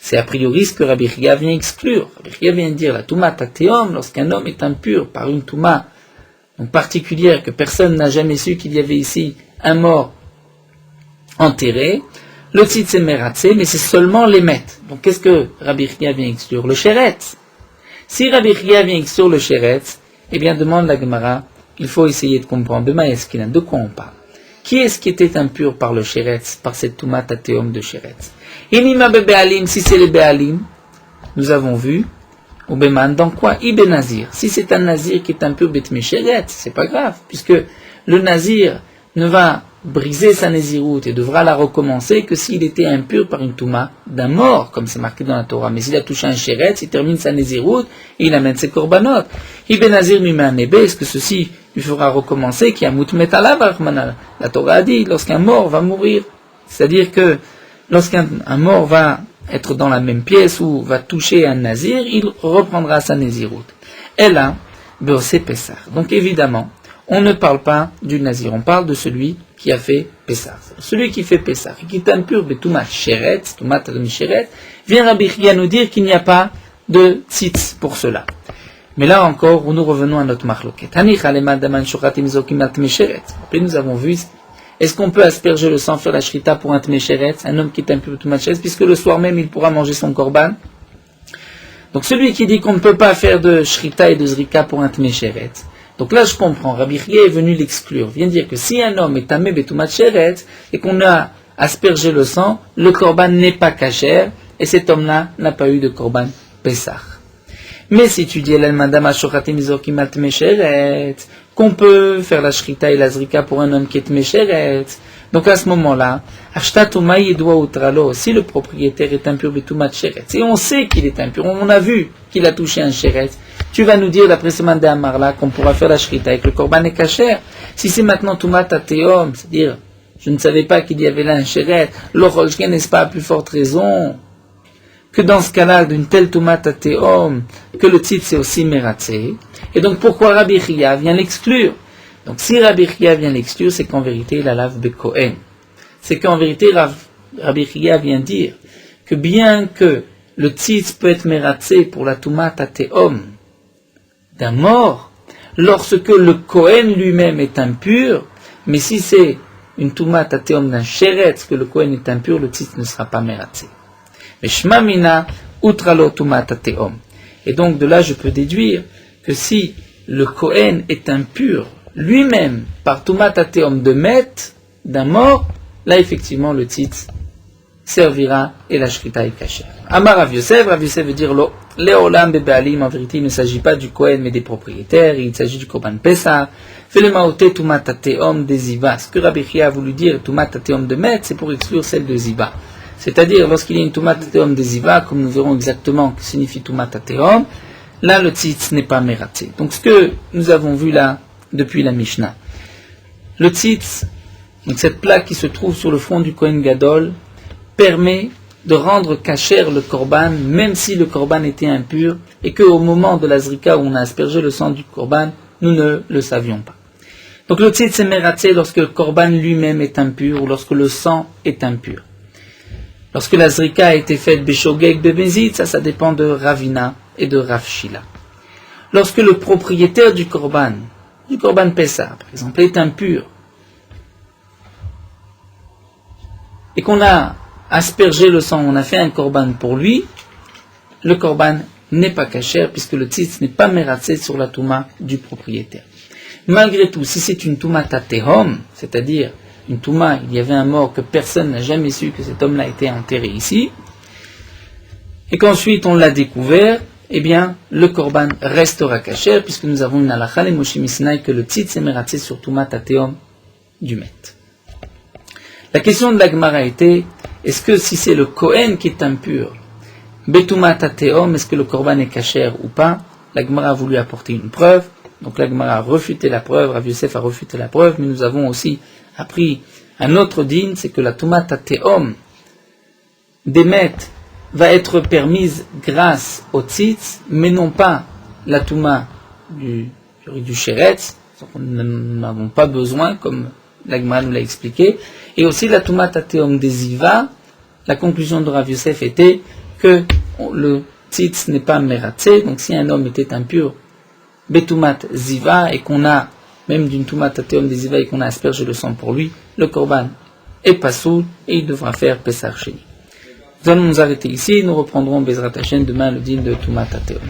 C'est a priori ce que Rabbi Chia vient exclure. Rabbi Chia vient dire la Tumat Ateom, lorsqu'un homme est impur par une Tumat particulière, que personne n'a jamais su qu'il y avait ici un mort enterré, le tzitz est meratze, mais c'est seulement les met. Donc qu'est-ce que Rabbi Chia vient exclure? Le sheretz. Si Rabbi Chia vient exclure le sheretz, eh bien demande la Gemara, il faut essayer de comprendre de quoi on parle. Qui est-ce qui était impur par le sheretz, par cette Tumat Ateom de sheretz? Inima be'alim, si c'est les be'alim, nous avons vu, ou be'man, dans quoi? Ibe nazir. Si c'est un nazir qui est impur betme sheretz, c'est pas grave, puisque le nazir ne va briser sa naziroute et devra la recommencer que s'il était impur par une Touma d'un mort, comme c'est marqué dans la Torah. Mais s'il a touché un sheretz, il termine sa naziroute et il amène ses korbanot. Ibe nazir mimanebe, est-ce que ceci lui fera recommencer qui a moutmet alav? La Torah a dit, lorsqu'un mort va mourir, c'est-à-dire que lorsqu'un mort va être dans la même pièce ou va toucher un nazir, il reprendra sa naziroute. Et là, c'est Pessah. Donc évidemment, on ne parle pas du nazir, on parle de celui qui a fait Pessah. Celui qui fait Pessah, qui est impur, Tumat Sheretz, Tumat Sheretz, vient Rabbi Chia nous dire qu'il n'y a pas de tzitz pour cela. Mais là encore, nous revenons à notre marloquet. Après, nous avons vu, est-ce qu'on peut asperger le sang, faire la shrita pour un tmesheret, un homme qui est impur Tumat Sheretz, puisque le soir même il pourra manger son korban? Donc celui qui dit qu'on ne peut pas faire de shrita et de zrika pour un tmesheret, donc là je comprends, Rabbi Chia est venu l'exclure, vient dire que si un homme est tamé betumat sheretz et qu'on a aspergé le sang, le korban n'est pas kasher et cet homme-là n'a pas eu de korban Pessah. Mais si tu dis qu'on peut faire la shrita et la zrika pour un homme qui est tmesheret, donc à ce moment-là, si le propriétaire est impur betumat sheretz et on sait qu'il est impur, on a vu qu'il a touché un sheretz, tu vas nous dire, d'après ce mandat Amarla, qu'on pourra faire la shrita avec le korban et kasher. Si c'est maintenant Tumat Ateom, c'est-à-dire, je ne savais pas qu'il y avait là un sheretz, l'orolchken, n'est-ce pas à plus forte raison que dans ce cas-là, d'une telle Tumat Ateom, que le titre c'est aussi meratze. Et donc pourquoi Rabbi Chia vient l'exclure? Donc si Rabbi Chia vient l'exclure, c'est qu'en vérité, il a lave bekohen. C'est qu'en vérité, Rabbi Chia vient dire que bien que le tzitz peut être meratze pour la Tumat Ateom d'un mort, lorsque le Kohen lui-même est impur, mais si c'est une Tumat Ateom d'un sheretz que le Kohen est impur, le tzitz ne sera pas meratze. Mais Shma Mina Utralo Tumat Ateom. Et donc de là je peux déduire que si le Kohen est impur lui-même par Tumat Ateom de Met, d'un mort, là effectivement le tzitz servira et la shrita est kasher. Amar Rav Yosef veut dire Leolam be'alim, en vérité il ne s'agit pas du Kohen mais des propriétaires, il s'agit du Korban Pessah. Fait le maoté Tumat Ateom des Ziba. Ce que Rabbi Chia a voulu dire Tumat Ateom de Met, c'est pour exclure celle de Ziba. C'est-à-dire lorsqu'il y a une Tumat Ateom des Ziba, comme nous verrons exactement ce que signifie Tumat Ateom, là le tzitz n'est pas meratze. Donc ce que nous avons vu là depuis la Mishnah, le tzitz, donc cette plaque qui se trouve sur le front du Kohen Gadol, permet de rendre kasher le korban, même si le korban était impur, et qu'au moment de la zrika où on a aspergé le sang du korban, nous ne le savions pas. Donc le tzitz est meratze lorsque le korban lui-même est impur, ou lorsque le sang est impur. Lorsque la zrika a été faite beshogeg bebezit, ça dépend de Ravina et de Rav Shila. Lorsque le propriétaire du korban Pessah, par exemple, est impur, et qu'on a aspergé le sang, on a fait un korban pour lui, le korban n'est pas kasher puisque le tzitz n'est pas meratzé sur la touma du propriétaire. Malgré tout, si c'est une touma tatehom, c'est-à-dire une touma, il y avait un mort que personne n'a jamais su que cet homme-là a été enterré ici, et qu'ensuite on l'a découvert, eh bien, le korban restera kasher, puisque nous avons une halakha, les Moshe Misnaï, que le tzitz est meratzé sur touma tatehom du met. La question de la Gemara était, est-ce que si c'est le Kohen qui est impur, Betuma Tateom, est-ce que le korban est kasher ou pas? La Gemara a voulu apporter une preuve, donc la Gemara a refuté la preuve, Rav Yosef a refuté la preuve, mais nous avons aussi appris un autre din, c'est que la Tuma Tateom d'Emet va être permise grâce au tzitz, mais non pas la Tuma du Sheretz, nous n'avons pas besoin, comme la Gemara nous l'a expliqué, et aussi la Tuma Tateom des Ziva. La conclusion de Rav Yosef était que le tzitz n'est pas meratzé, donc si un homme était impur, betumat ziva, et qu'on a, même d'une tumat tateom des ziva, et qu'on a aspergé le sang pour lui, le korban est pasoul, et il devra faire pesach sheni. Nous allons nous arrêter ici, nous reprendrons Bezrat Hashem demain le din de tumat tateom.